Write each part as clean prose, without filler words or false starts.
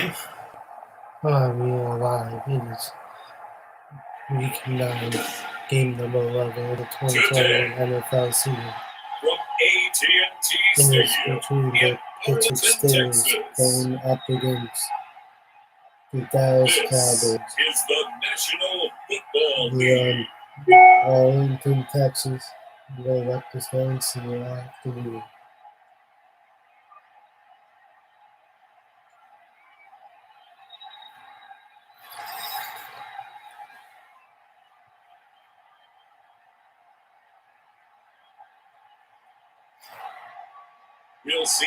We are live. It is week 9, game number 11 of the 2021 NFL season. It is between the Pittsburgh Steelers going up against the Dallas Cowboys. We're on Arlington, Texas. We're going to let this game see you afternoon. We'll see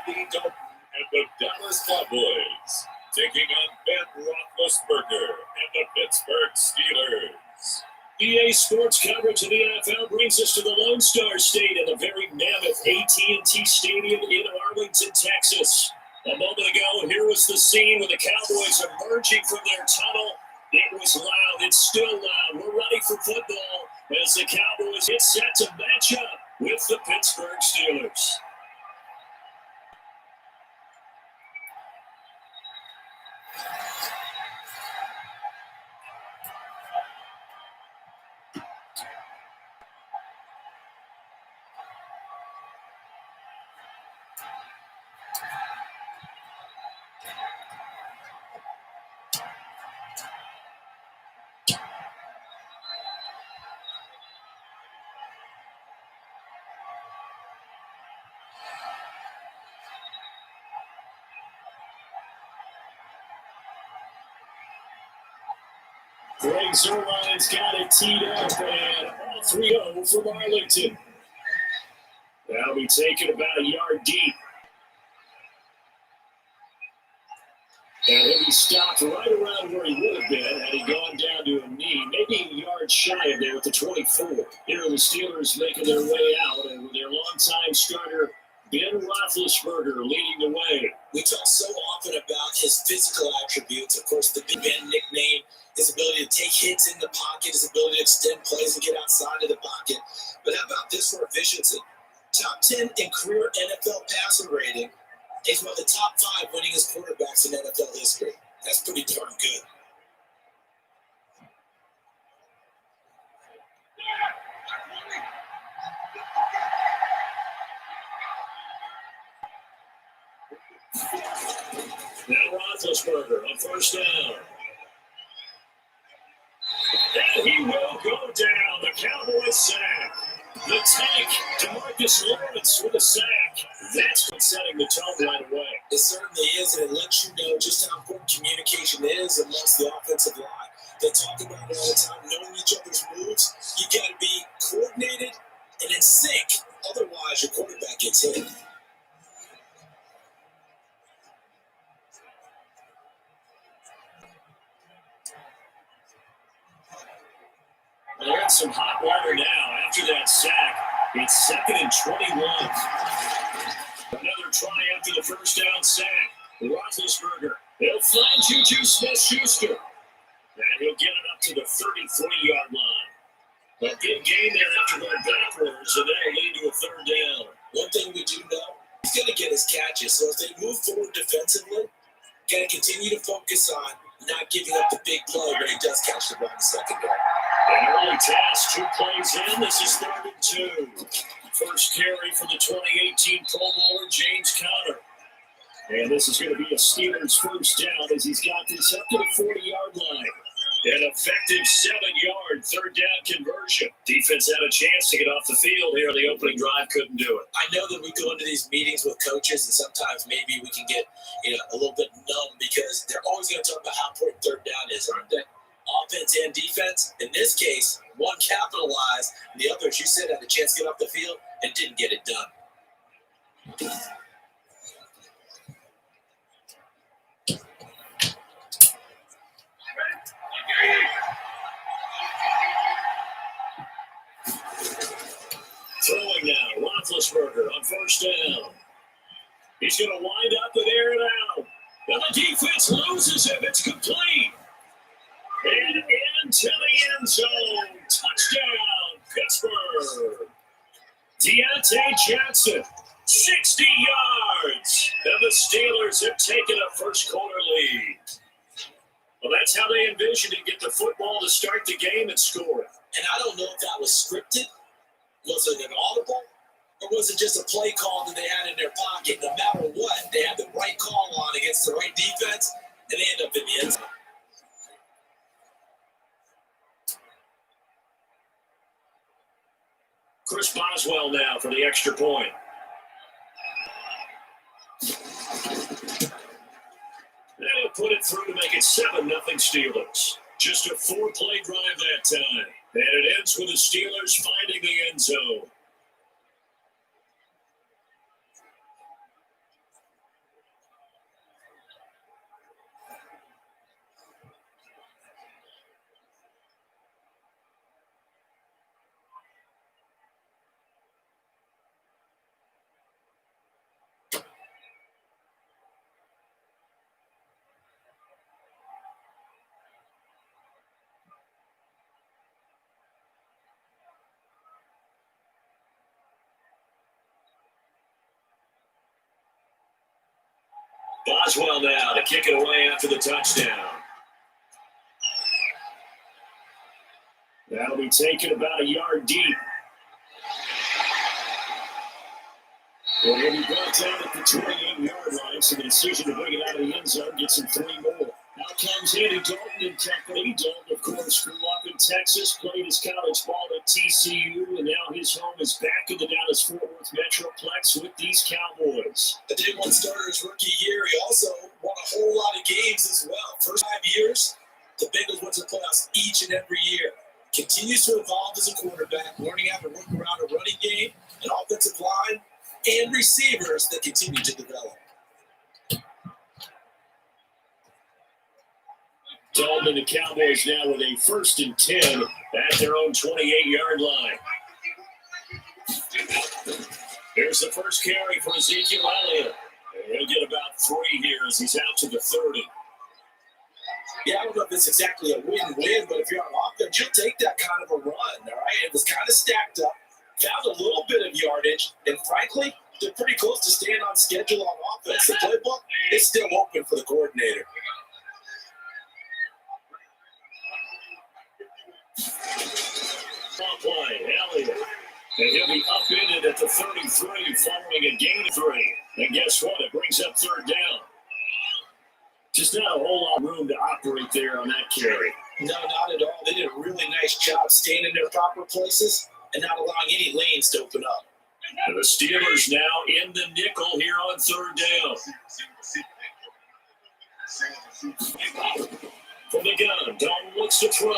Andy Dalton and the Dallas Cowboys taking on Ben Roethlisberger and the Pittsburgh Steelers. EA Sports coverage of the NFL brings us to the Lone Star State and the very mammoth AT&T Stadium in Arlington, Texas. A moment ago, here was the scene with the Cowboys emerging from their tunnel. It was loud. It's still loud. We're ready for football as the Cowboys get set to match up with the Pittsburgh Steelers. Greg Zerline's got it teed up, and all 3-0 from Arlington. That'll be taken about a yard deep. And he'll be stopped right around where he would have been had he gone down to a knee, maybe a yard shy of there at the 24. Here are the Steelers making their way out, and with their longtime starter, Ben Roethlisberger, leading the way. We talk so often about his physical attributes. Of course, the Big Ben nickname, his ability to take hits in the pocket, his ability to extend plays and get outside of the pocket. But how about this for efficiency? Top 10 in career NFL passing rating. He's one of the top 5 winningest quarterbacks in NFL history. That's pretty darn good. Now Roethlisberger on first down. And he will go down. The Cowboys sack. The tank, DeMarcus Lawrence with a sack. That's been setting the tone right away. It certainly is, and it lets you know just how important communication is amongst the offensive line. They talk about it all the time, knowing each other's moves. You got to be coordinated and in sync. Otherwise, your quarterback gets hit. They're in some hot water now after that sack. It's 2nd and 21. Another try after the first down sack. Roethlisberger. He'll find Juju Smith-Schuster. And he'll get it up to the 33-yard line. A big gain there after going backwards, and that'll lead to a third down. One thing we do know, he's going to get his catches. So as they move forward defensively, got to continue to focus on not giving up the big play when he does catch the ball in the second down. An early pass, 2 plays in. This is 3rd and 2. First carry for the 2018 Pro Bowler, James Conner. And this is going to be a Steelers first down as he's got this up to the 40-yard line. An effective 7-yard third down conversion. Defense had a chance to get off the field here. The opening drive couldn't do it. I know that we go into these meetings with coaches, and sometimes maybe we can get a little bit numb because they're always going to talk about how important third down is, aren't they? Offense and defense. In this case, one capitalized, and the other, as you said, had a chance to get off the field and didn't get it done. Throwing now, Roethlisberger on first down. He's going to wind up and air it out. And the defense loses him. It's complete. And into the end zone. Touchdown, Pittsburgh. Deontay Johnson, 60 yards. yards, and the Steelers have taken a first-quarter lead. Well, that's how they envisioned it, get the football to start the game and score. And I don't know if that was scripted. Was it an audible? Or was it just a play call that they had in their pocket? No matter what, they had the right call on against the right defense, and they end up in the end zone. Chris Boswell now for the extra point. And he'll put it through to make it 7-0 Steelers. Just a 4-play drive that time. And it ends with the Steelers finding the end zone. Boswell now to kick it away after the touchdown. That'll be taken about a yard deep. Well, he'll be brought down at the 28-yard line, so the decision to bring it out of the end zone gets him 3 more. Now comes Andy Dalton and company. Dalton, of course, grew up in Texas, played his college ball at TCU, and now his home is back in the Dallas-Fort Worth Metroplex with these Cowboys. The day one starter his rookie year, he also won a whole lot of games as well. First 5 years, the Bengals went to the playoffs each and every year. Continues to evolve as a quarterback, learning how to work around a running game, an offensive line, and receivers that continue to develop. Dalton and the Cowboys now with a 1st and 10 at their own 28-yard line. Here's the first carry for Ezekiel Elliott. He'll get about 3 here as he's out to the 30. Yeah, I don't know if it's exactly a win-win, but if you're on offense, you'll take that kind of a run, all right? It was kind of stacked up, found a little bit of yardage, and frankly, they're pretty close to staying on schedule on offense. The playbook is still open for the coordinator. Play, Elliott. And he'll be upended at the 33 following a gain of 3. And guess what? It brings up 3rd down. Just not a whole lot of room to operate there on that carry. No, not at all. They did a really nice job staying in their proper places and not allowing any lanes to open up. And the Steelers now in the nickel here on 3rd down. From the gun, Dalton looks to throw.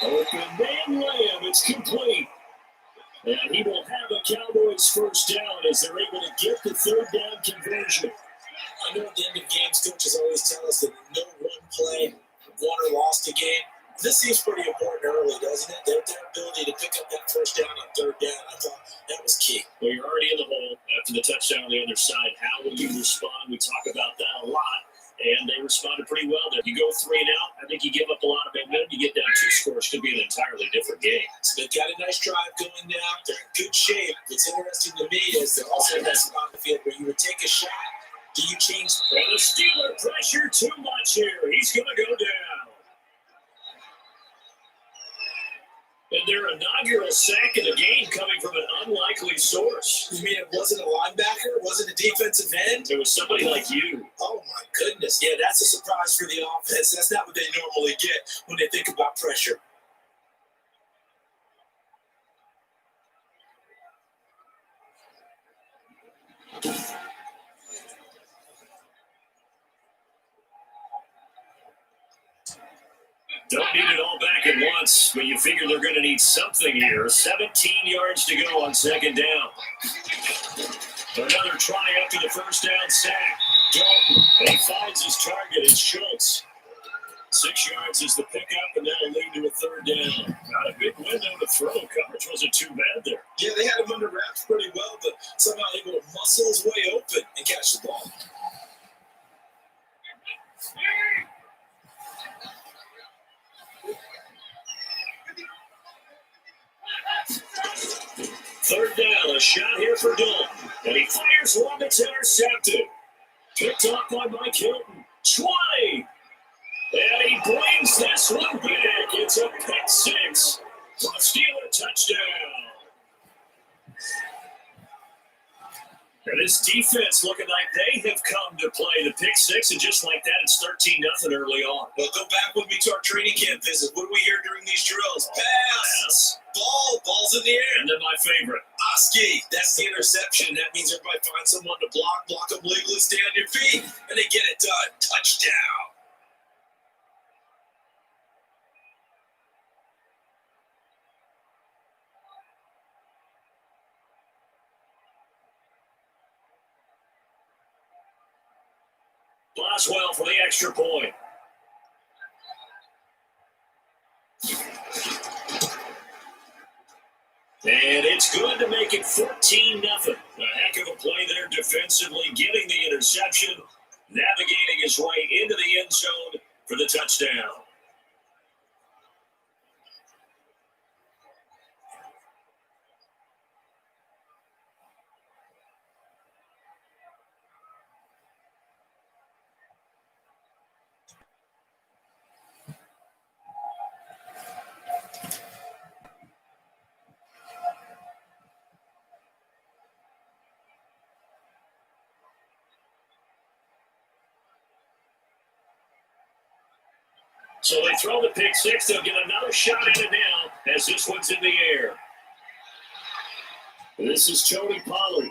Open man layup, it's complete. And he will have a Cowboys 1st down as they're able to get the 3rd down conversion. I know at the end of games, coaches always tell us that no one play won or lost a game. This seems pretty important early, doesn't it? Their ability to pick up that 1st down on 3rd down, I thought that was key. Well, you're already in the hole after the touchdown on the other side. How will you respond? We talk about that a lot. And they responded pretty well. If you go 3 and out, I think you give up a lot of momentum. You get down 2 scores, could be an entirely different game. So they've got a nice drive going now. They're in good shape. What's interesting to me is they're also in that spot on the field where you would take a shot. Do you change? And the Steeler pressure too much here. He's going to go down. And their inaugural sack of the game coming from an unlikely source. You mean it wasn't a linebacker? It wasn't a defensive end? It was somebody like you. Oh, my goodness. Yeah, that's a surprise for the offense. That's not what they normally get when they think about pressure. Don't need it all back at once, but you figure they're going to need something here. 17 yards to go on 2nd down. Another try after the 1st down sack. Dalton, and he finds his target. It's Schultz. 6 yards is the pickup, and that'll lead to a 3rd down. Not a big window to throw. Coverage wasn't too bad there. Yeah, they had him under wraps pretty well, but somehow able to muscle his way open and catch the ball. Third down, a shot here for Dalton. And he fires one that's intercepted. Picked up by Mike Hilton. 20. And he brings this one back. It's a pick six. Steeler touchdown. And this defense looking like they have come to play the pick six, and just like that, it's 13-0 early on. Well, go back with me to our training camp visit. What do we hear during these drills? Pass. Ball's in the air. And then my favorite. Oski, that's the interception. That means everybody finds someone to block them legally, stay on your feet, and they get it done. Touchdown. Boswell for the extra point. And it's good to make it 14-0. A heck of a play there defensively, getting the interception, navigating his way into the end zone for the touchdown. So they throw the pick six. They'll get another shot at it now as this one's in the air. This is Tony Pollard.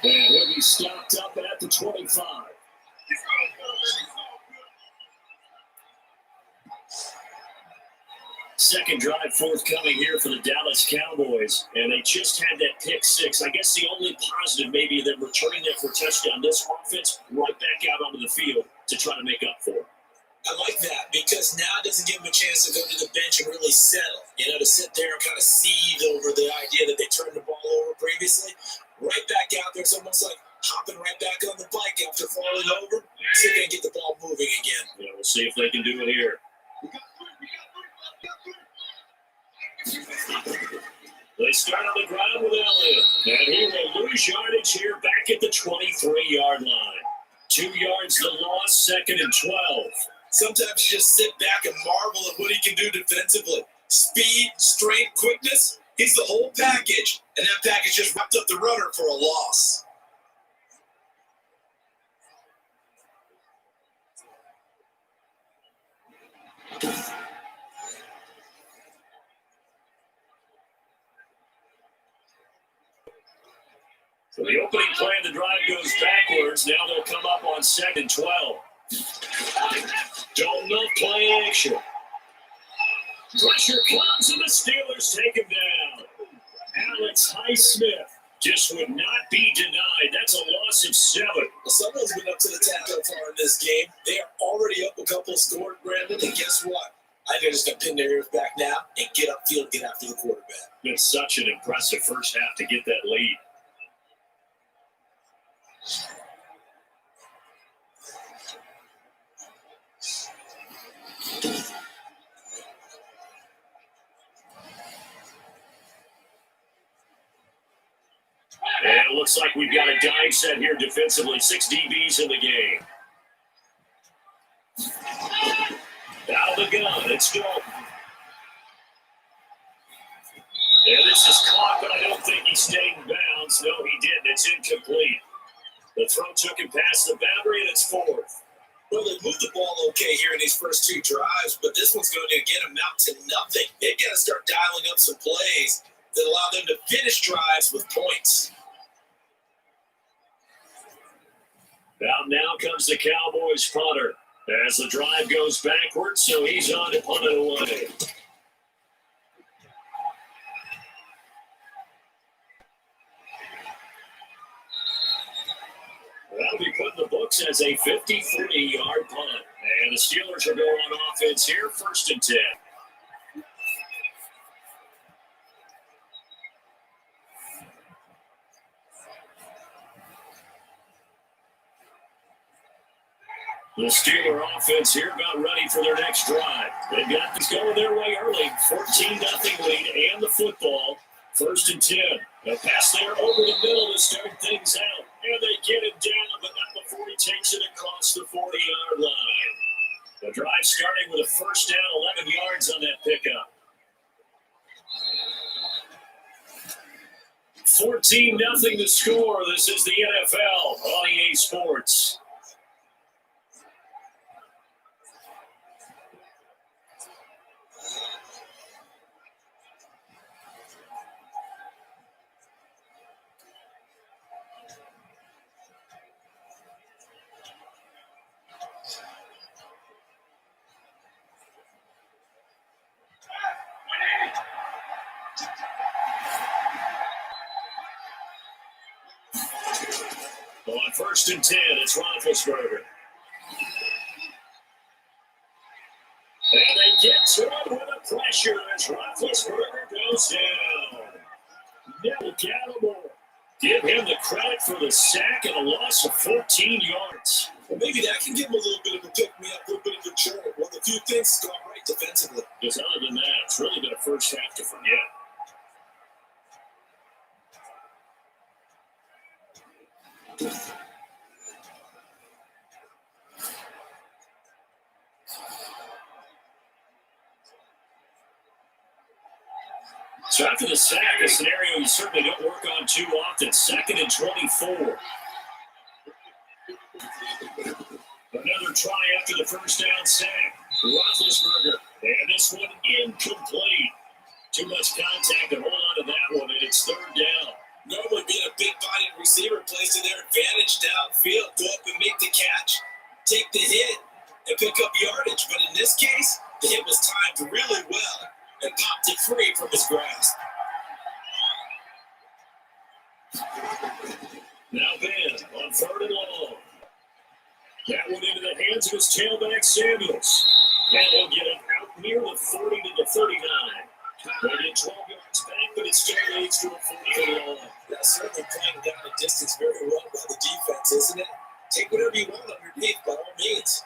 And he'll be stopped up at the 25. Second drive forthcoming here for the Dallas Cowboys. And they just had that pick six. I guess the only positive maybe them returning that for a touchdown. This offense right back out onto the field to try to make up for it. I like that because now it doesn't give them a chance to go to the bench and really settle. To sit there and kind of seethe over the idea that they turned the ball over previously. Right back out there. It's almost like hopping right back on the bike after falling over. See if they can get the ball moving again. Yeah, we'll see if they can do it here. They start on the ground with Elliott. And he will lose yardage here back at the 23-yard line. 2 yards the loss, second and 12. Sometimes you just sit back and marvel at what he can do defensively. Speed, strength, quickness, he's the whole package. And that package just wrapped up the runner for a loss. So the opening play of the drive goes backwards. Now they'll come up on second and 12. Don't know play action. Pressure comes and the Steelers take him down. Alex Highsmith just would not be denied. That's a loss of 7. Well, someone's been up to the task so far in this game. They are already up a couple scored, Brandon, and guess what? I think they're just going to pin their ears back now and get upfield, get after the quarterback. Been such an impressive first half to get that lead. And it looks like we've got a dive set here defensively. 6 DBs in the game. Out of the gun, it's Dalton. And this is caught, but I don't think he stayed in bounds. No, he didn't. It's incomplete. The throw took him past the boundary, and it's 4th. Well, they moved the ball okay here in these first 2 drives, but this one's going to get them out to nothing. They've got to start dialing up some plays that allow them to finish drives with points. Now comes the Cowboys punter as the drive goes backwards, so he's on to punt it away. That'll be put in the books as a 53-yard punt. And the Steelers are going on offense here, 1st and 10. The Steeler offense here about ready for their next drive. They've got this going their way early. 14-0 lead and the football. 1st and 10. A pass there over the middle to start things out. And they get it down, but not before he takes it across the 40-yard line. The drive starting with a 1st down, 11 yards on that pickup. 14-0 the score. This is the NFL on EA Sports. On 1st and 10, it's Roethlisberger. And they get to it with a pressure as Roethlisberger goes down. Neville Gallimore. Give him the credit for the sack and a loss of 14 yards. Well, maybe that can give him a little bit of a pick-me-up, a little bit of a turn. Well, a few things gone right defensively. Because other than that, it's really been a first half to forget. So after the sack, a scenario you certainly don't work on too often. 2nd and 24. Another try after the 1st down sack. Roethlisberger. And this one incomplete. Too much contact to hold on to that one, and it's 3rd down. Normally being a big-bodied receiver plays to their advantage downfield. Go up and make the catch, take the hit, and pick up yardage. But in this case, the hit was timed really well and popped it free from his grasp. Now Ben on 3rd and long. That one into the hands of his tailback, Samuels. And he'll get it out near the 40 to the 39. They get 12 yards back, but it still leads to a 40 long. That's certainly playing down the distance very well by the defense, isn't it? Take whatever you want underneath, by all means.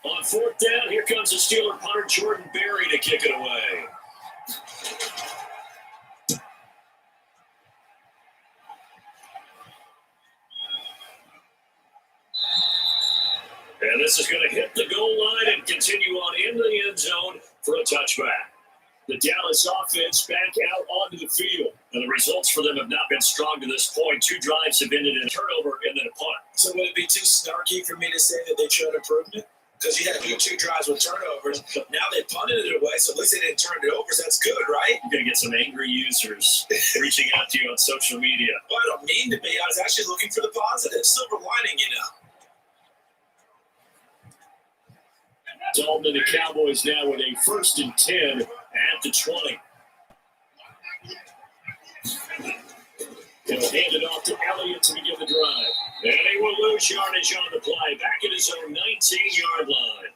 On 4th down, here comes the Steeler punter, Jordan Berry, to kick it away. And this is going to hit the goal line and continue on in the end zone for a touchback. The Dallas offense back out onto the field, and the results for them have not been strong to this point. 2 drives have ended in a turnover and then a punt. So would it be too snarky for me to say that they showed improvement? Because you had 2 drives with turnovers. Now they punted it away, so at least they didn't turn it over, so that's good, right? You're going to get some angry users reaching out to you on social media. Well, I don't mean to be. I was actually looking for the positive. Silver lining, you know. Dalton and the Cowboys now with a 1st and 10 at the 20. He'll hand it off to Elliott to begin the drive. And he will lose yardage on the play. Back at his own 19-yard line.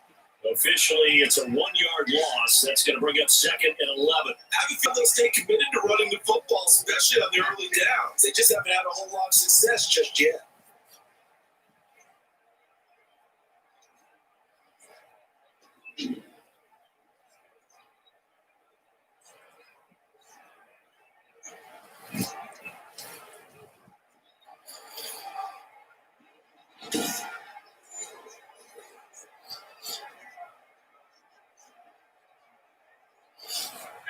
Officially, it's a 1-yard loss. That's going to bring up 2nd and 11. How do you feel they'll stay committed to running the football, especially on the early downs? They just haven't had a whole lot of success just yet.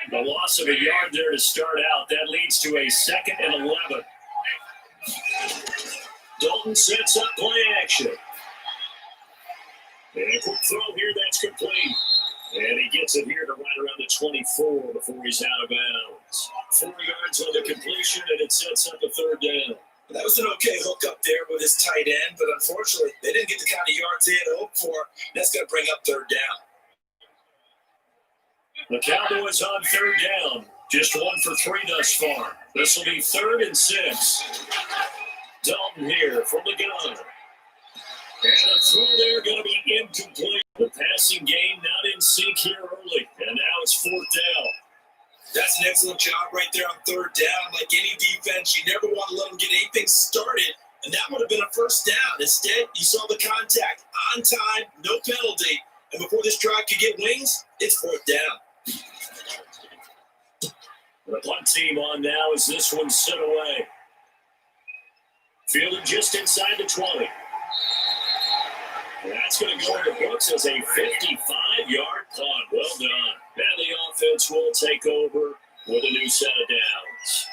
The loss of a yard there to start out. That leads to a 2nd and 11. Dalton sets up play action. And a quick throw here that's complete. And he gets it here to right around the 24 before he's out of bounds. 4 yards on the completion, and it sets up a 3rd down. That was an okay hook up there with his tight end, but unfortunately, they didn't get the kind of yards they had hoped for. That's going to bring up 3rd down. The Cowboys on third down. Just 1 for 3 thus far. This will be 3rd and 6. Dalton here from the gun. And a throw there going to be incomplete. The passing game not in sync here early. And now it's 4th down. That's an excellent job right there on 3rd down. Like any defense, you never want to let them get anything started. And that would have been a 1st down. Instead, you saw the contact on time, no penalty. And before this drive could get wings, it's 4th down. The punt team on now as this one's set away. Fielded just inside the 20. And that's going to go in the books as a 55-yard punt. Well done. And the offense will take over with a new set of downs.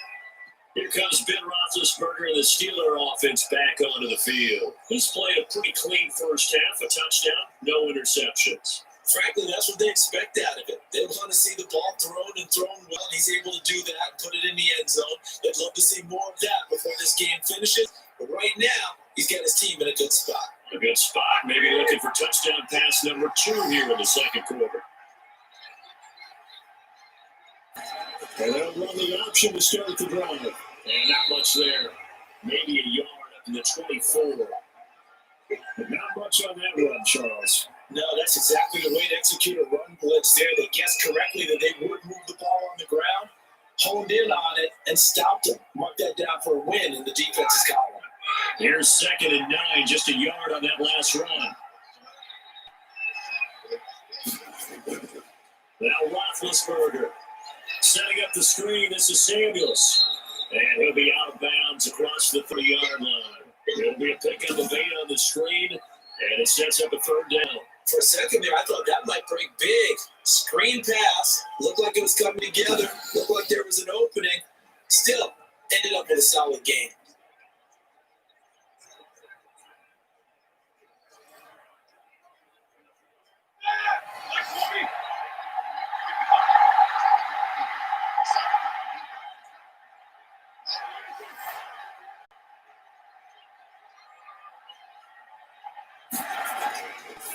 Here comes Ben Roethlisberger and the Steeler offense back onto the field. He's played a pretty clean first half, a touchdown, no interceptions. Frankly, that's what they expect out of it. They want to see the ball thrown well, and he's able to do that and put it in the end zone. They'd love to see more of that before this game finishes. But right now, he's got his team in a good spot. A good spot. Maybe looking for touchdown pass number 2 here in the second quarter. And they'll run the option to start the drive. And not much there. Maybe a yard up in the 24. But not much on that run, Charles. No, that's exactly the way to execute a run blitz there. They guessed correctly that they would move the ball on the ground, honed in on it, and stopped them. Mark that down for a win in the defense's column. Here's 2nd and 9, just a yard on that last run. Now Roethlisberger setting up the screen. This is Samuels. And he'll be out of bounds across the 3-yard line. It'll be a pick of the bait on the screen, and it sets up a 3rd down. For a second there, I thought that might break big. Screen pass. Looked like it was coming together. Looked like there was an opening. Still, ended up with a solid game.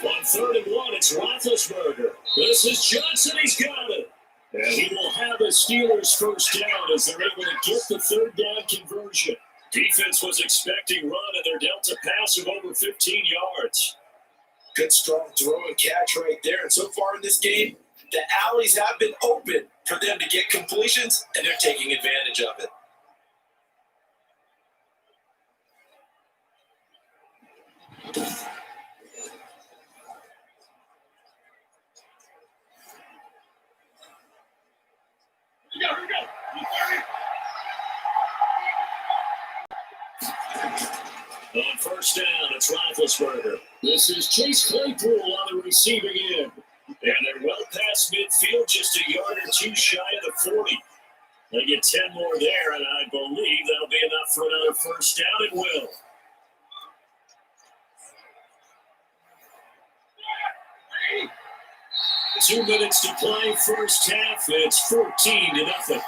On 3rd and 1, it's Roethlisberger. This is Johnson. He's got it. And he will have the Steelers' first down as they're able to get the 3rd down conversion. Defense was expecting run, and they're dealt a pass of over 15 yards. Good strong throw and catch right there. And so far in this game, the alleys have been open for them to get completions, and they're taking advantage of it. On 1st down, it's Roethlisberger. This is Chase Claypool on the receiving end. And they're well past midfield, just a yard or 2 shy of the 40. They get 10 more there, and I believe that'll be enough for another 1st down. It will. Two minutes to play, first half. It's 14-0.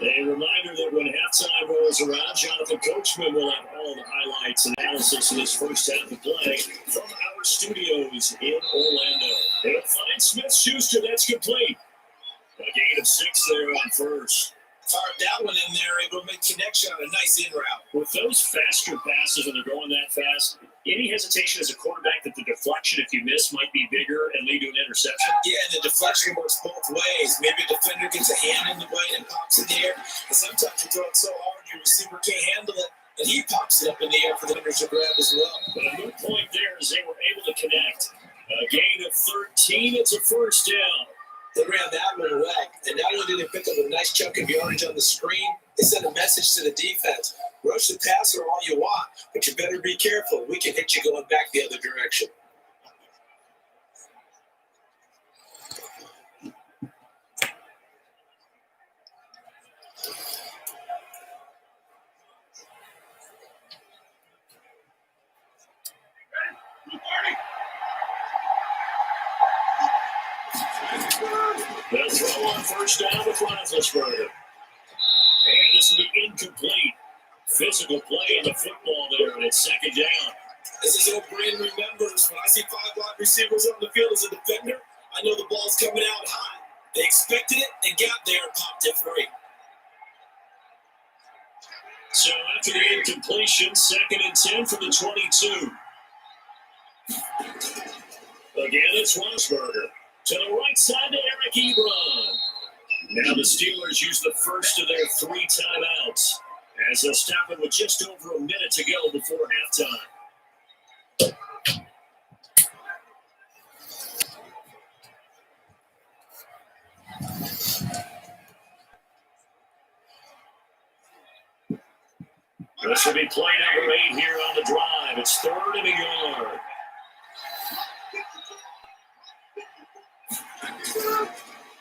A reminder that when halftime rolls around, Jonathan Coachman will have all the highlights and analysis of this first half of play from our studios in Orlando. They'll find Smith-Schuster. That's complete. A gain of 6 there on 1st. Fired that one in there, able to make connection on a nice in route. With those faster passes when they're going that fast, any hesitation as a quarterback that the deflection, if you miss, might be bigger and lead to an interception? Yeah, the deflection works both ways. Maybe a defender gets a hand in the way and pops in the air. And sometimes you throw it so hard, your receiver can't handle it, and he pops it up in the air for the defender to grab as well. But a good point there is they were able to connect. A gain of 13, it's a 1st down. They ran that one well, and not only did they pick up a nice chunk of yardage on the screen, they sent a message to the defense. Rush the passer all you want, but you better be careful. We can hit you going back the other direction. They'll Throw on first down with Roethlisberger. And this will be incomplete. Physical play on the football there, and it's second down. This is what Brand remembers. When I see 5 wide receivers on the field as a defender, I know the ball's coming out high. They expected it and got there and popped it free. So after the incompletion, second and 10 for the 22. Again, it's Roethlisberger. To the right side to Eric Ebron. Now the Steelers use the first of their 3 timeouts as they'll stop it with just over a minute to go before halftime. This will be play number 8 here on the drive. It's 3rd and a yard.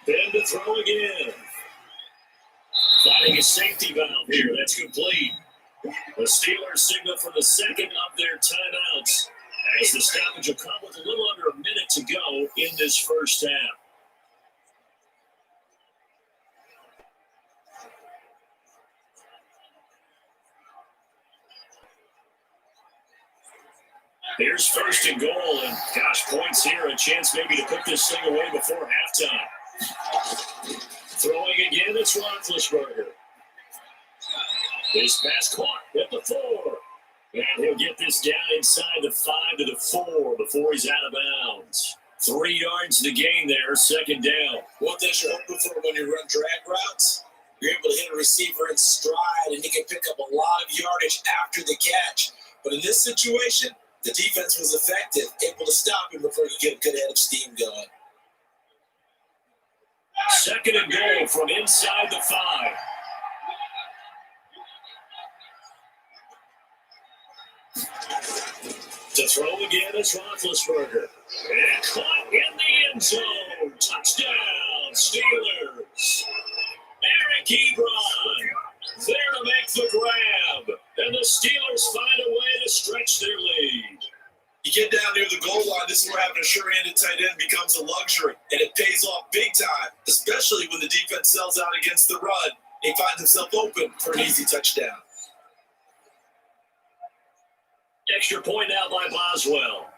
Then to throw again. Finding a safety valve here. That's complete. The Steelers signal for the second of their timeouts as the stoppage will come with a little under a minute to go in this first half. Here's first and goal, and gosh, points here, a chance maybe to put this thing away before halftime. Throwing again, it's Roethlisberger. His pass caught at the 4. And he'll get this down inside the 5 to the 4 before he's out of bounds. 3 yards to gain there, second down. What does you're hoping for when you run drag routes? You're able to hit a receiver in stride, and he can pick up a lot of yardage after the catch. But in this situation, the defense was effective, able to stop him before you get a good head of steam going. Second and goal from inside the 5. To throw again is Roethlisberger. And caught in the end zone. Touchdown, Steelers. Eric Ebron there to make the grab. And the Steelers find a way to stretch their lead. You get down near the goal line, this is where having a sure-handed tight end becomes a luxury. And it pays off big time, especially when the defense sells out against the run. He finds himself open for an easy touchdown. Extra point now by Boswell.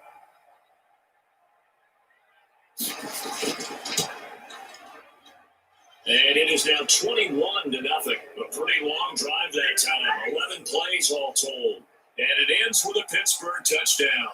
And it is now 21-0. A pretty long drive that time. 11 plays all told. And it ends with a Pittsburgh touchdown.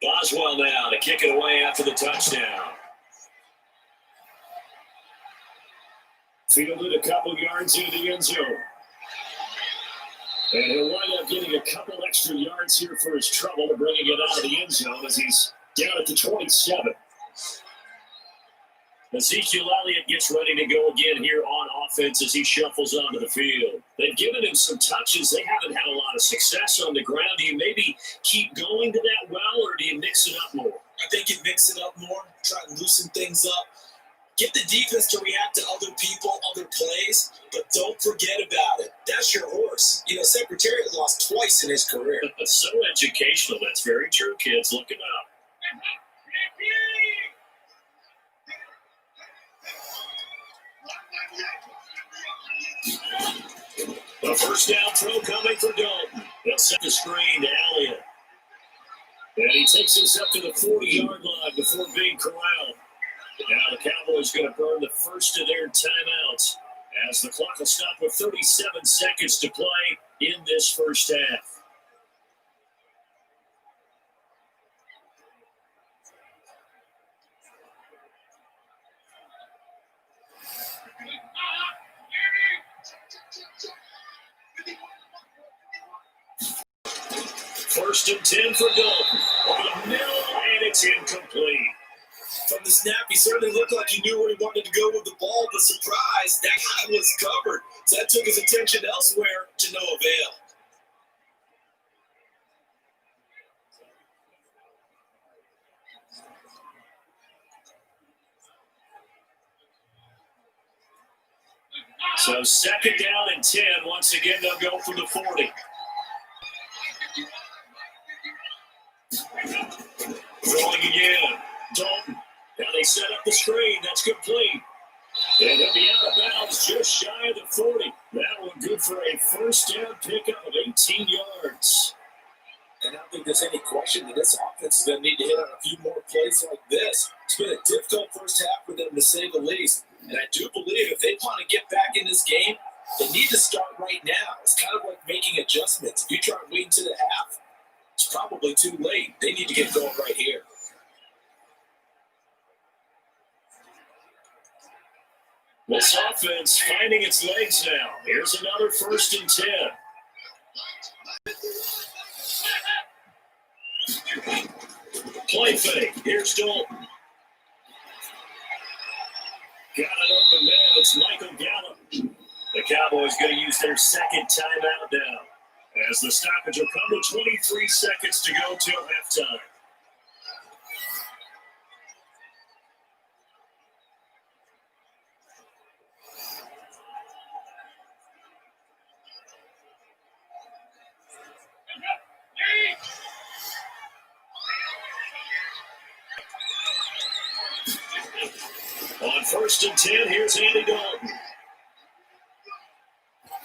Boswell now to kick it away after the touchdown. Fielded a couple yards into the end zone. And he'll wind up getting a couple extra yards here for his trouble, bringing it out of the end zone as he's down at the 27. Ezekiel Elliott gets ready to go again here on offense as he shuffles onto the field. They've given him some touches. They haven't had a lot of success on the ground. Do you maybe keep going to that well, or do you mix it up more? I think you mix it up more, try and loosen things up. Get the defense to react to other people, other plays, but don't forget about it. That's your horse. You know, Secretariat lost twice in his career. So educational. That's very true, kids. Look it up. A first down throw coming for Dalton. They'll set the screen to Elliott. And he takes us up to the 40-yard line before being corralled. Now the Cowboys going to burn the first of their timeouts as the clock will stop with 37 seconds to play in this first half. first and 10 for Dalton. Over the middle, and it's incomplete. From the snap, he certainly looked like he knew where he wanted to go with the ball, but surprise, that guy was covered. So that took his attention elsewhere to no avail. So second down and 10. Once again, they'll go from the 40. Throwing again. Dalton. Now they set up the screen. That's complete. And he'll be out of bounds just shy of the 40. That one good for a first down pickup of 18 yards. And I don't think there's any question that this offense is going to need to hit on a few more plays like this. It's been a difficult first half for them, to say the least. And I do believe if they want to get back in this game, they need to start right now. It's kind of like making adjustments. If you try waiting to the half, it's probably too late. They need to get going right here. This offense finding its legs now. Here's another first and 10. Play fake. Here's Dalton. Got an open man. It's Michael Gallup. The Cowboys going to use their second timeout now, as the stoppage will come to 23 seconds to go till halftime. On first and 10, here's Andy Dalton.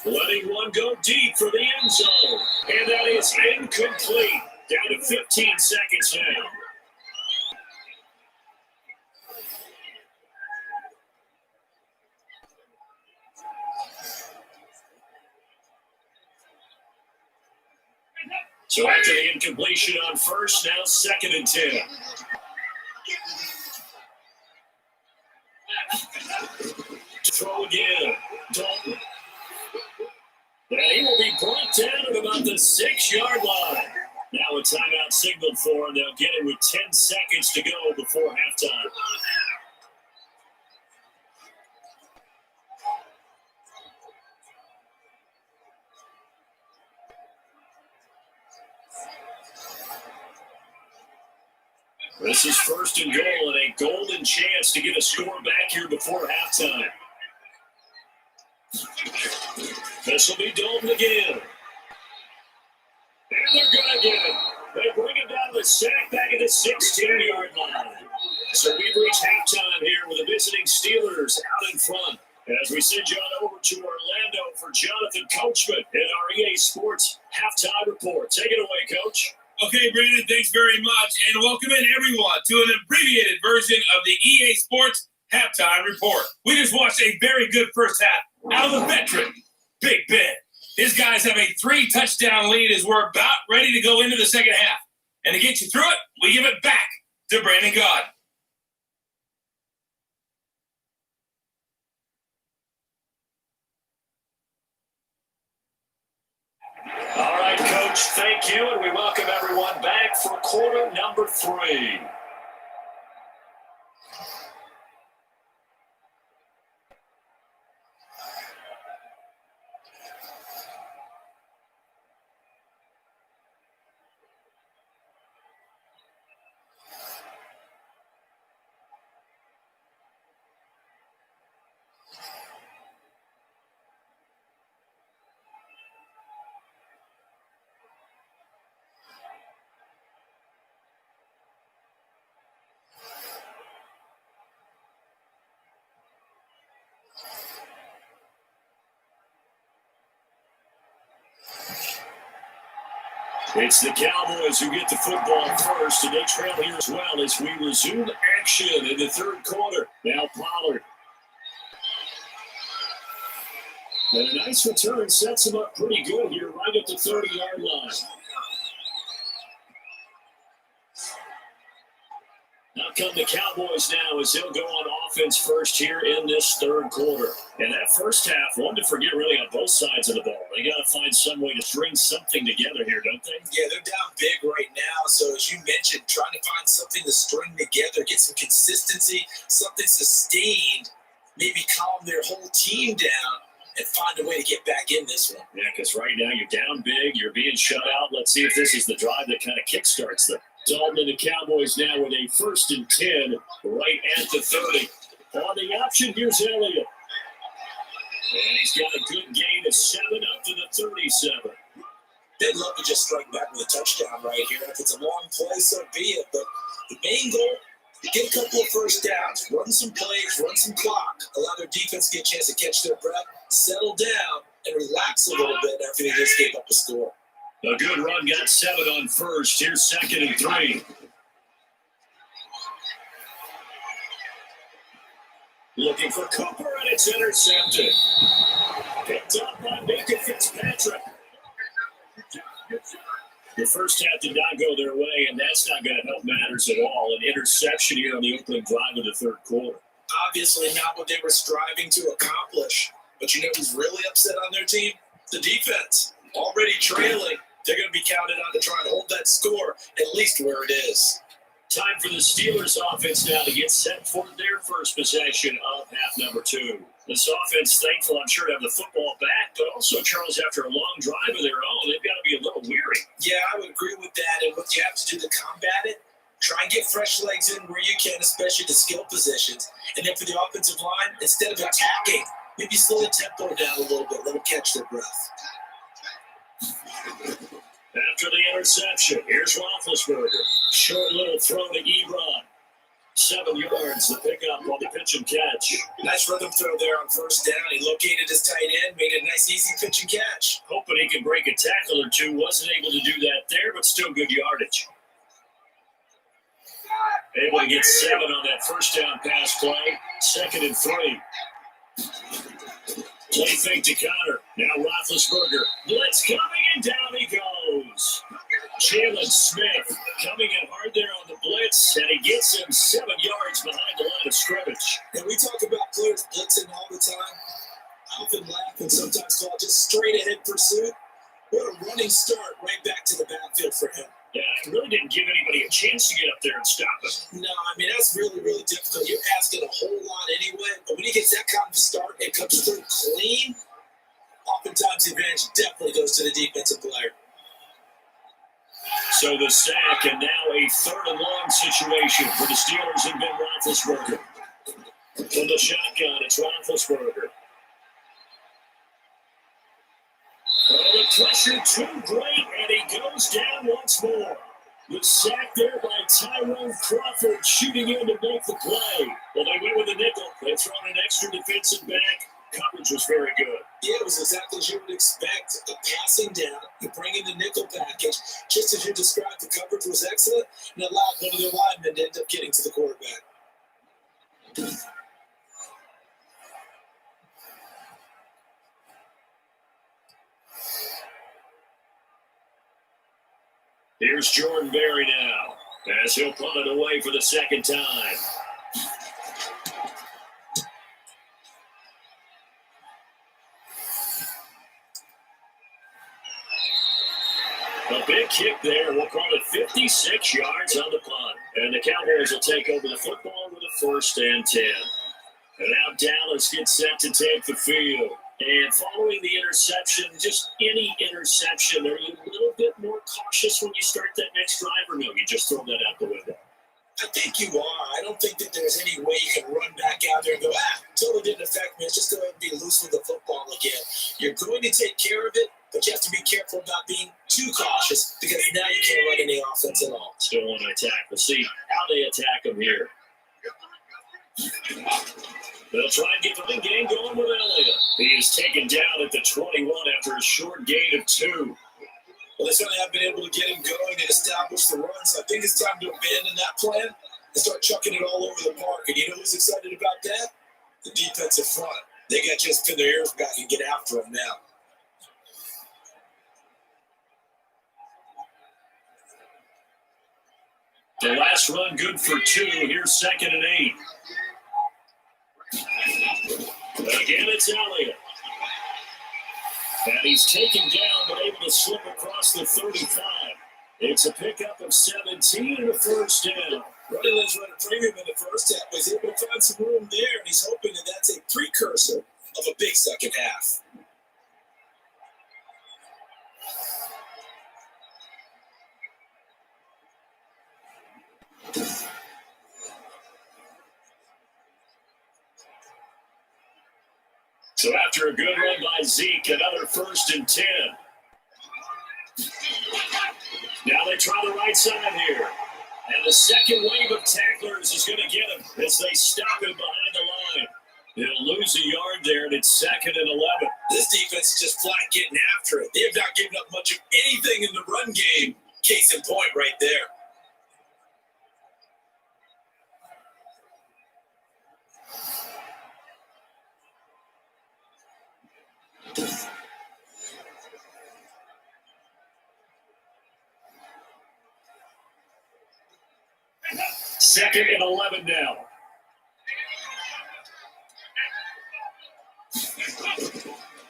Letting one go deep for the end zone. And that is incomplete. Down to 15 seconds now. So after the incompletion on first, now second and 10. Throw again. Dalton. And he will be brought down at about the 6-yard line. Now a timeout signaled for him. They'll get it with 10 seconds to go before halftime. This is first and goal and a golden chance to get a score back here before halftime. This will be Dalton again. And they're going to get it. They bring him down the sack back at the 16-yard line. So we've reached halftime here with the visiting Steelers out in front. As we send you on over to Orlando for Jonathan Coachman in our EA Sports Halftime Report. Take it away, Coach. Okay, Brandon, thanks very much. And welcome in, everyone, to an abbreviated version of the EA Sports Halftime Report. We just watched a very good first half out of the veteran, Big Ben. His guys have a 3-touchdown lead as we're about ready to go into the second half. And to get you through it, we give it back to Brandon God. All right, Coach, thank you, and we welcome everyone back for quarter number 3. It's the Cowboys who get the football first, and they trail here as well as we resume action in the third quarter. Now Pollard. And a nice return sets him up pretty good here right at the 30-yard line. Now come the Cowboys now as they'll go on offense first here in this third quarter. And that first half, one to forget really on both sides of the ball. They got to find some way to string something together here, don't they? Yeah, they're down big right now. So as you mentioned, trying to find something to string together, get some consistency, something sustained, maybe calm their whole team down and find a way to get back in this one. Yeah, because right now you're down big, you're being shut out. Let's see if this is the drive that kind of kickstarts them. Dalton and the Cowboys now with a 1st and 10 right at the 30. On the option, here's Elliott. And he's got a good gain of 7 up to the 37. They'd love to just strike back with a touchdown right here. If it's a long play, so be it. But the main goal, get a couple of first downs, run some plays, run some clock, allow their defense to get a chance to catch their breath, settle down, and relax a little bit after they just gave up a score. A good run, got 7 on first. Here's 2nd and 3. Looking for Cooper, and it's intercepted. Picked up by Baker Fitzpatrick. The first half did not go their way, and that's not going to help matters at all. An interception here on the opening drive of the third quarter. Obviously not what they were striving to accomplish. But you know who's really upset on their team? The defense. Already trailing. They're going to be counted on to try and hold that score at least where it is. Time for the Steelers offense now to get set for their first possession of half number 2. This offense, thankful, I'm sure, to have the football back, but also, Charles, after a long drive of their own, they've got to be a little weary. Yeah, I would agree with that. And what you have to do to combat it, try and get fresh legs in where you can, especially the skill positions. And then for the offensive line, instead of attacking, maybe slow the tempo down a little bit, let them catch their breath. After the interception, here's Roethlisberger. Short little throw to Ebron. 7 yards, the pickup on the pitch and catch. Nice rhythm throw there on first down. He located his tight end, made it a nice, easy pitch and catch. Hoping he can break a tackle or two. Wasn't able to do that there, but still good yardage. Able to get 7 on that first down pass play. 2nd and 3. Play fake to Connor. Now Roethlisberger. Blitz coming, and down he goes. Jalen Smith coming in hard there on the blitz, and he gets him 7 yards behind the line of scrimmage. And we talk about players blitzing all the time. I often laugh and sometimes call it just straight ahead pursuit. What a running start right back to the backfield for him. Yeah, it really didn't give anybody a chance to get up there and stop him. No, I mean, that's really, really difficult. You're asking a whole lot anyway, but when he gets that kind of start, it comes through clean. Oftentimes, the advantage definitely goes to the defensive player. So the sack, and now a 3rd and long situation for the Steelers and Ben Roethlisberger. From the shotgun, it's Roethlisberger. Oh, the pressure too great, and he goes down once more. The sack there by Tyrone Crawford, shooting in to make the play. Well, they went with a nickel. They thrown an extra defensive back. Coverage was very good. Yeah, it was exactly as you would expect. A passing down, you bring in the nickel package. Just as you described, the coverage was excellent and allowed one of the linemen to end up getting to the quarterback. Here's Jordan Berry now, as he'll punt it away for the 2nd time. A big kick there. We'll call it 56 yards on the punt. And the Cowboys will take over the football with a 1st and 10. And now Dallas gets set to take the field. And following the interception, just any interception, are you a little bit more cautious when you start that next drive, or no, you just throw that out the window? I think you are. I don't think that there's any way you can run back out there and go, totally didn't affect me. It's just going to be loose with the football again. You're going to take care of it, but you have to be careful about being too cautious because now you can't run any offense at all. Still want to attack. We'll see how they attack them here. They'll try and get the big game going with Elliott. He is taken down at the 21 after a short gain of 2. Well, they certainly have been able to get him going and establish the run, so I think it's time to abandon that plan and start chucking it all over the park. And you know who's excited about that? The defensive front. They got to just pin their ears back and get after him now. The last This run good for 2. Here's 2nd and 8. Again, it's Elliott. And he's taken down, but able to slip across the 35. It's a pickup of 17 and a first down. Running lanes run a premium in the first half, but he's able to find some room there, and he's hoping that that's a precursor of a big second half. So after a good run by Zeke, another 1st and 10. Now they try the right side here. And the second wave of tacklers is going to get him as they stop him behind the line. He'll lose a yard there, and it's 2nd and 11. This defense is just flat getting after it. They have not given up much of anything in the run game. Case in point right there. Second and 11 now.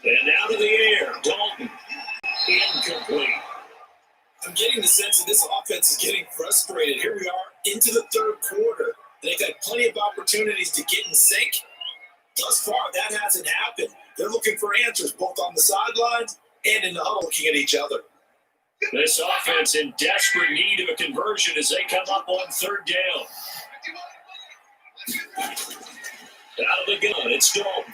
And out of the air, Dalton. Incomplete. I'm getting the sense that this offense is getting frustrated. Here we are into the third quarter. They've had plenty of opportunities to get in sync. Thus far, that hasn't happened. They're looking for answers both on the sidelines and in the huddle, looking at each other. This offense in desperate need of a conversion as they come up on 3rd down. Out of the gun, it's Dalton.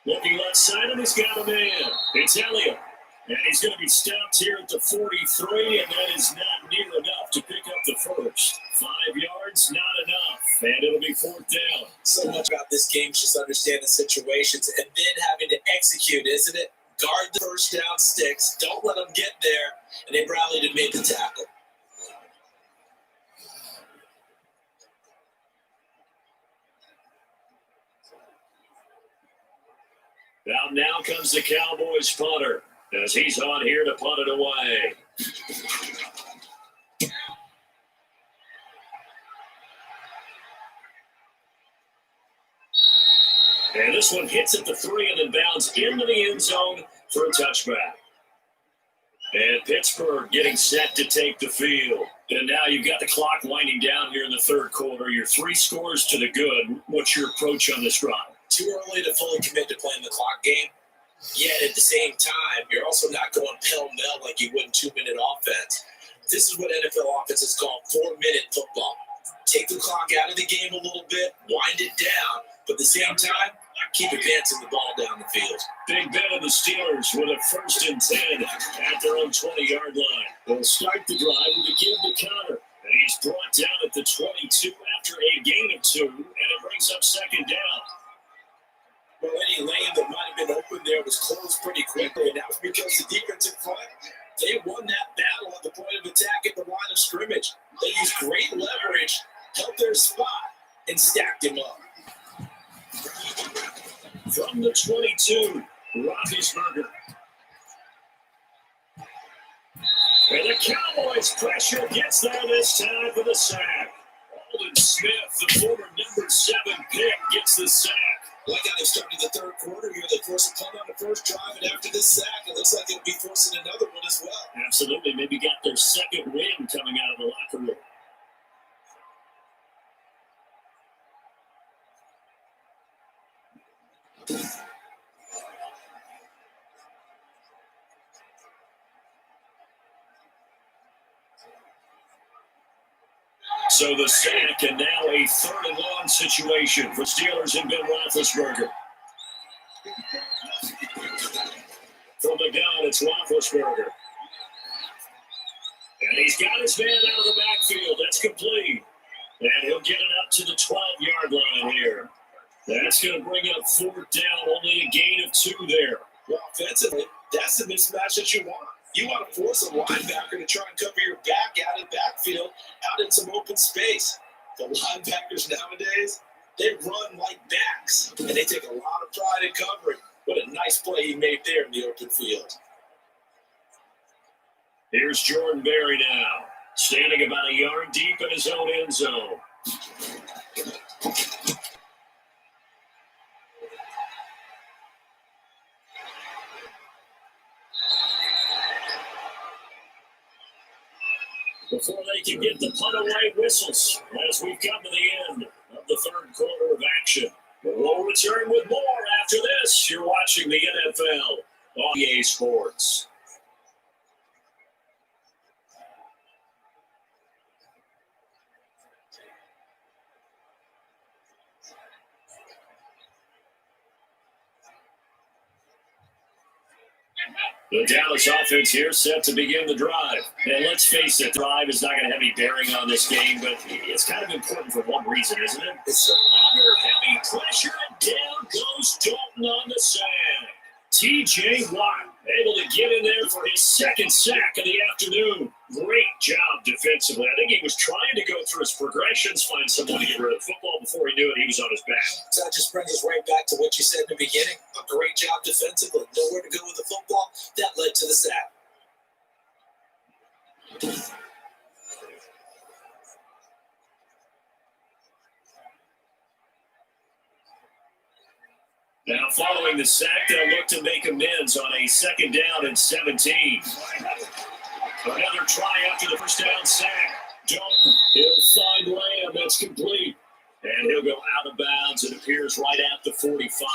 Looking left side, and he's got a man. It's Elliott. And he's going to be stopped here at the 43, and that is not near enough to pick up the first. 5 yards, not enough. And it'll be 4th down. So much about this game is just understanding situations and then having to execute, isn't it? Guard the first down sticks. Don't let them get there. And they rallied and made the tackle. Now comes the Cowboys punter as he's on here to punt it away. And this one hits at the 3 and then bounds into the end zone for a touchback. And Pittsburgh getting set to take the field. And now you've got the clock winding down here in the third quarter. You're 3 scores to the good. What's your approach on this drive? Too early to fully commit to playing the clock game. Yet at the same time, you're also not going pell-mell like you would in 2-minute offense. This is what NFL offenses call 4-minute football. Take the clock out of the game a little bit, wind it down, but at the same time, keep advancing the ball down the field. Big Ben of the Steelers with a 1st and 10 at their own 20-yard line. They'll start the drive with a give to counter. And he's brought down at the 22 after a gain of 2, and it brings up 2nd down. Well, any lane that might have been open there was closed pretty quickly, and that's because the defensive front, they won that battle at the point of attack at the line of scrimmage. They used great leverage, held their spot, and stacked him up. From the 22, Roethlisberger. And the Cowboys pressure gets there this time for the sack. Alden Smith, the former number 7 pick, gets the sack. Like how they started the third quarter here, they forced a punt on the first drive, and after this sack, it looks like they'll be forcing another one as well. Absolutely. Maybe got their second win coming out of the locker room. So the sack, and now a 3rd and long situation for Steelers and Ben Roethlisberger. From the gun, it's Roethlisberger. And he's got his man out of the backfield. That's complete. And he'll get it up to the 12-yard line here. That's going to bring up 4th down, only a gain of 2 there. Well, offensively, that's the mismatch that you want. You want to force a linebacker to try and cover your back out of the backfield, out in some open space. The linebackers nowadays, they run like backs, and they take a lot of pride in covering. What a nice play he made there in the open field. Here's Jordan Berry now. Standing about a yard deep in his own end zone. Before they can get the punt away whistles, as we've come to the end of the third quarter of action. We'll return with more after this. You're watching the NFL on EA Sports. The Dallas offense here set to begin the drive. And let's face it, drive is not going to have any bearing on this game, but it's kind of important for one reason, isn't it? It's under heavy pressure, and down goes Dalton on the sack. T.J. Watt able to get in there for his second sack of the afternoon. Great job defensively. I think he was trying to go through his progressions, find someone to get rid of the football. Before he knew it, he was on his back. So that just brings us right back to what you said in the beginning. A great job defensively. Nowhere to go with the football. That led to the sack. Now, following the sack, they'll look to make amends on a second down and 17. Another try after the first down sack. Dalton, he'll find Lamb. That's complete. And he'll go out of bounds. It appears right at the 45.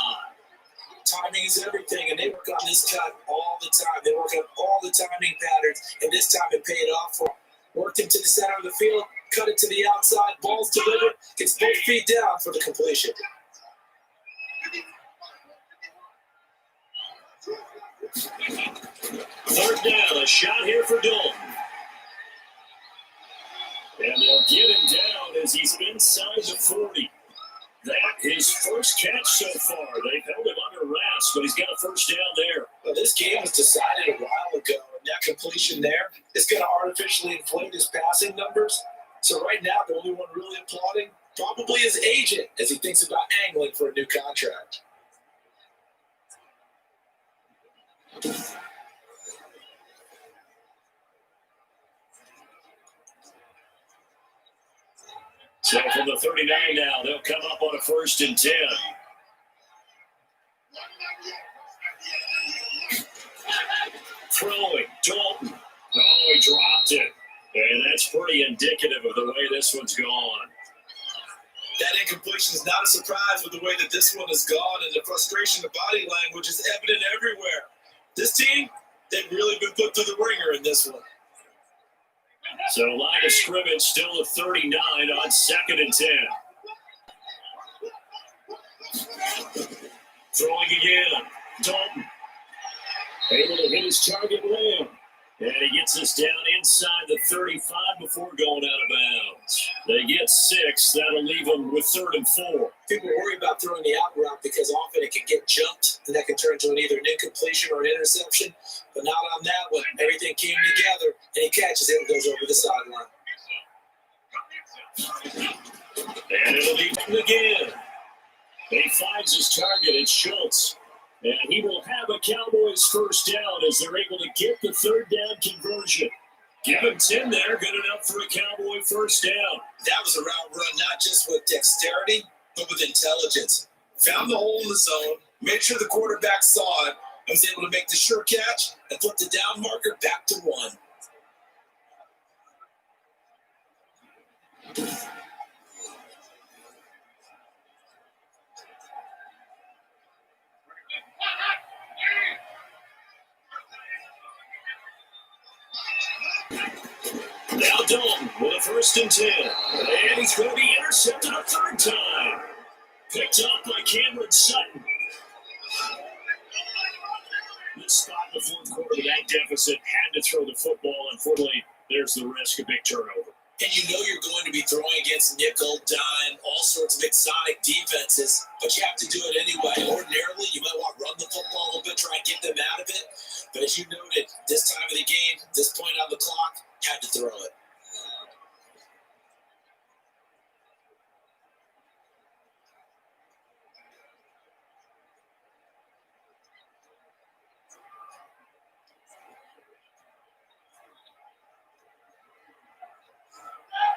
Timing is everything, and they work on this cut all the time. They work on all the timing patterns, and this time it paid off for them. Worked him to the center of the field, cut it to the outside, ball's delivered, gets both feet down for the completion. Third down, a shot here for Dalton. And they'll get him down as he's inside the 40. That his first catch so far. They've held him under wraps, but he's got a first down there. Well, this game was decided a while ago, and that completion there is going to artificially inflate his passing numbers. So right now, the only one really applauding probably his agent as he thinks about angling for a new contract. So from the 39 now, they'll come up on a 1st and 10. Throwing, Dalton. Oh, he dropped it. And that's pretty indicative of the way this one's gone. That incompletion is not a surprise with the way that this one has gone, and the frustration of body language is evident everywhere. This team, they've really been put through the ringer in this one. So line of scrimmage still at 39 on 2nd and 10. Throwing again. Dalton. Able to hit his target Lamb. And he gets us down inside the 35 before going out of bounds. They get 6. That'll leave them with 3rd and 4. People worry about throwing the out route because often it can get jumped, and that can turn into either an incompletion or an interception. But not on that one. Everything came together, and he catches it and goes over the sideline. And it'll be him again. He finds his target. It's Schultz. And he will have a Cowboys first down as they're able to get the 3rd down conversion. Give him 10 there, good enough for a Cowboy first down. That was a route run not just with dexterity, but with intelligence. Found the hole in the zone, made sure the quarterback saw it, and was able to make the sure catch and put the down marker back to 1. Now Dalton with a 1st and 10. And he's going to be intercepted a 3rd time. Picked up by Cameron Sutton. This spot in the 4th quarter, that deficit had to throw the football. Unfortunately, there's the risk of big turnover. And you know you're going to be throwing against nickel, dime, all sorts of exotic defenses, but you have to do it anyway. Ordinarily, you might want to run the football a little bit, try and get them out of it. But as you noted, this time of the game, this point on the clock, had to throw it.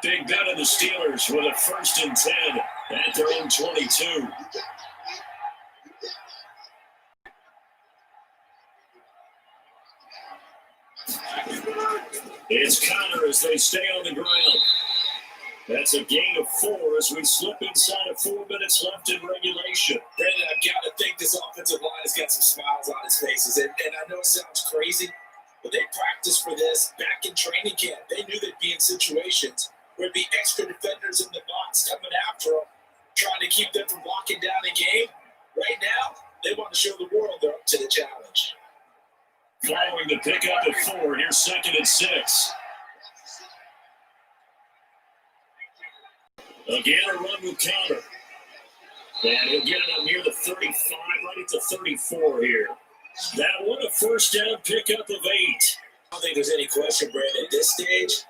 Big Ben and the Steelers with a 1st and 10 at their own 22. It's Connor as they stay on the ground. That's a gain of 4 as we slip inside of 4 minutes left in regulation. Brandon, I've got to think this offensive line has got some smiles on its faces. And I know it sounds crazy, but they practiced for this back in training camp. They knew they'd be in situations where there'd be extra defenders in the box coming after them, trying to keep them from locking down a game. Right now, they want to show the world they're up to the challenge. Following the pickup at 4, here's 2nd and 6. Again, a run with Connor. And he'll get it up near the 35, right at the 34 here. That one, a 1st down pickup of 8. I don't think there's any question, Brandon, at this stage.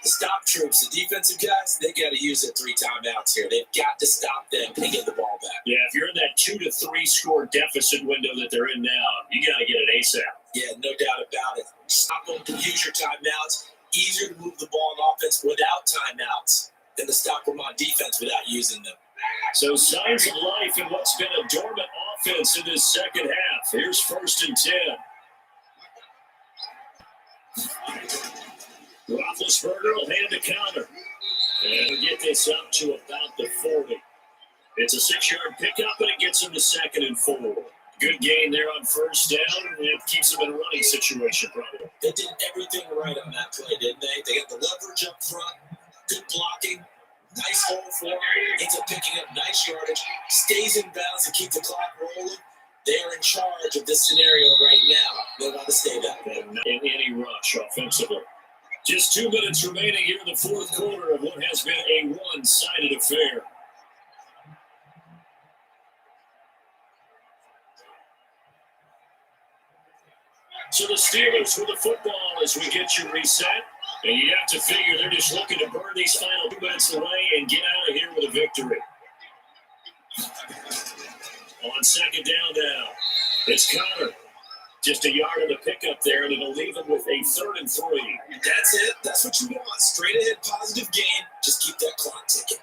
The stop troops, the defensive guys, they got to use their 3 timeouts here. They've got to stop them and get the ball back. Yeah, if you're in that 2 to 3 score deficit window that they're in now, you got to get it ASAP. Yeah, no doubt about it. Stop them, use your timeouts. Easier to move the ball on offense without timeouts than to stop them on defense without using them. So signs of life in what's been a dormant offense in this second half. Here's 1st and 10. Roethlisberger will hand to Connor. And we'll get this up to about the 40. It's a 6-yard pickup, and it gets him to 2nd and 4. Good gain there on 1st down, and it keeps him in a running situation probably. They did everything right on that play, didn't they? They got the leverage up front, good blocking, nice hole for him, ends up picking up nice yardage, stays in bounds to keep the clock rolling. They are in charge of this scenario right now. They want to stay that way. And not in any rush offensively. Just 2 minutes remaining here in the 4th quarter of what has been a one-sided affair. So the Steelers with the football as we get you reset. And you have to figure they're just looking to burn these final 2 minutes away and get out of here with a victory. On 2nd down now, it's Connor. Just a yard of the pickup there, and it'll leave him with a 3rd and 3. That's it. That's what you want. Straight ahead, positive gain. Just keep that clock ticking.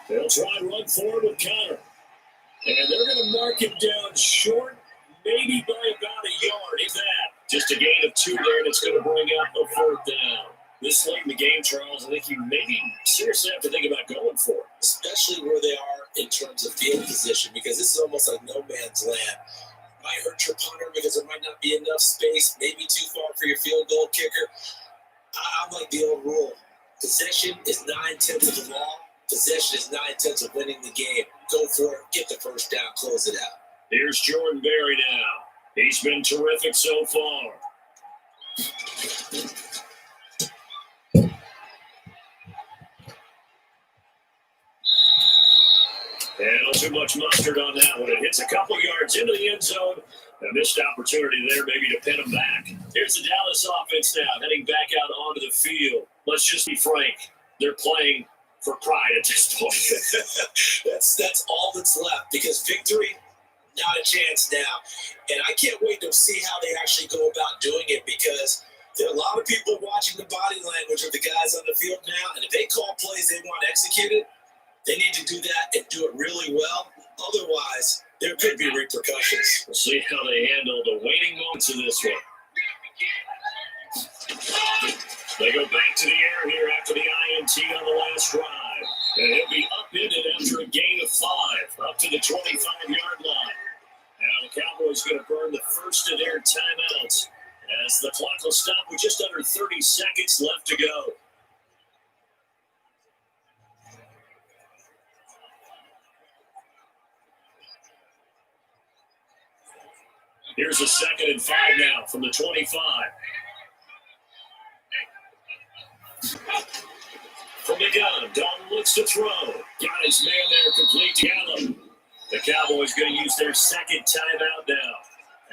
They'll try and run forward with Connor. And they're going to mark him down short, maybe by about a yard, if that. Just a gain of 2 there, and it's going to bring up a 4th down. This late in the game, Charles, I think you maybe seriously have to think about going for it. Especially where they are in terms of field position, because this is almost like no man's land. Might hurt your punter because there might not be enough space, maybe too far for your field goal kicker. I like the old rule. Possession is 9/10 of the law. Possession is 9/10 of winning the game. Go for it, get the 1st down, close it out. Here's Jordan Berry now. He's been terrific so far. And not too much mustard on that one. It hits a couple yards into the end zone. A missed opportunity there maybe to pin them back. Here's the Dallas offense now, heading back out onto the field. Let's just be frank. They're playing for pride at this point. That's all that's left, because victory, not a chance now. And I can't wait to see how they actually go about doing it, because there are a lot of people watching the body language of the guys on the field now, and if they call plays they want executed, they need to do that and do it really well. Otherwise, there could be repercussions. We'll see how they handle the waning moments of this one. They go back to the air here after the INT on the last drive. And he'll be upended after a gain of 5, up to the 25-yard line. Now the Cowboys going to burn the first of their timeouts as the clock will stop with just under 30 seconds left to go. Here's a 2nd and 5 now from the 25. From the gun, Dalton looks to throw. Got his man there complete to Gallup. The Cowboys going to use their 2nd timeout now,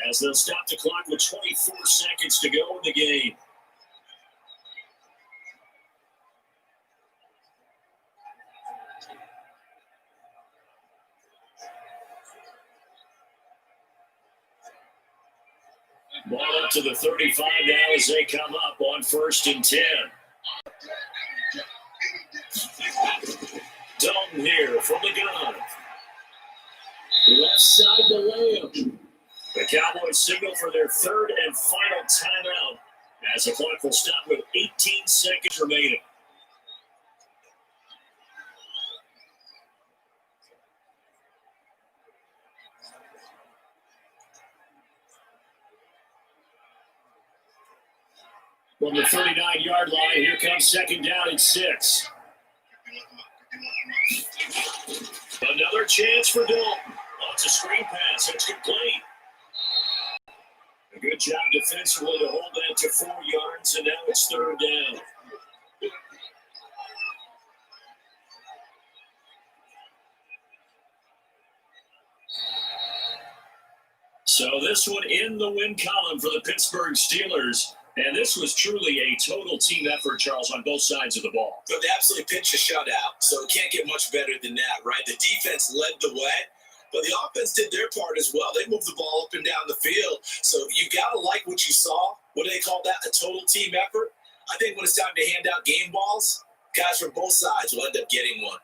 as they'll stop the clock with 24 seconds to go in the game. Ball up to the 35 now as they come up on 1st and 10. Dalton here from the gun. Left side to layup. The Cowboys signal for their 3rd and final timeout as the clock will stop with 18 seconds remaining. From the 39-yard line, here comes 2nd down and 6. Another chance for Dalton. It's a screen pass. It's complete. A good job defensively to hold that to 4 yards, and now it's 3rd down. So this one in the win column for the Pittsburgh Steelers. And this was truly a total team effort, Charles, on both sides of the ball. But they absolutely pitched a shutout, so it can't get much better than that, right? The defense led the way, but the offense did their part as well. They moved the ball up and down the field. So you got to like what you saw. What do they call that? A total team effort? I think when it's time to hand out game balls, guys from both sides will end up getting one.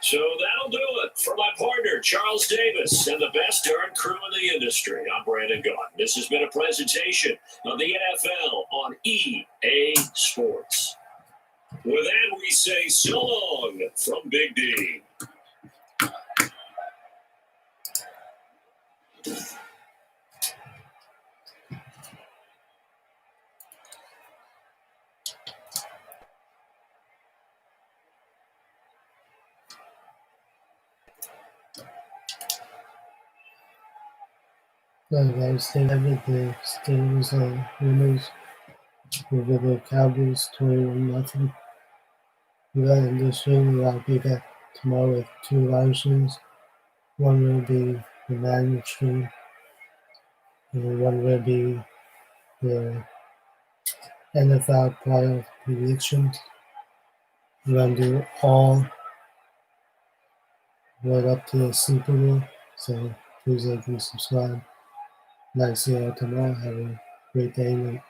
So that'll do it for my partner, Charles Davis, and the best darn crew in the industry. I'm Brandon Gaunt. This has been a presentation of the NFL on EA Sports. With that, we say so long from Big D. Guys, they have the Steelers winners over the Cowboys 21-0. We got in this stream. I'll be back tomorrow with 2 live streams. One will be the manual stream, and one will be the NFL playoff predictions. We're going to do all right up to the Super Bowl, so please like and subscribe. Nice to see you all tomorrow. Have a great day.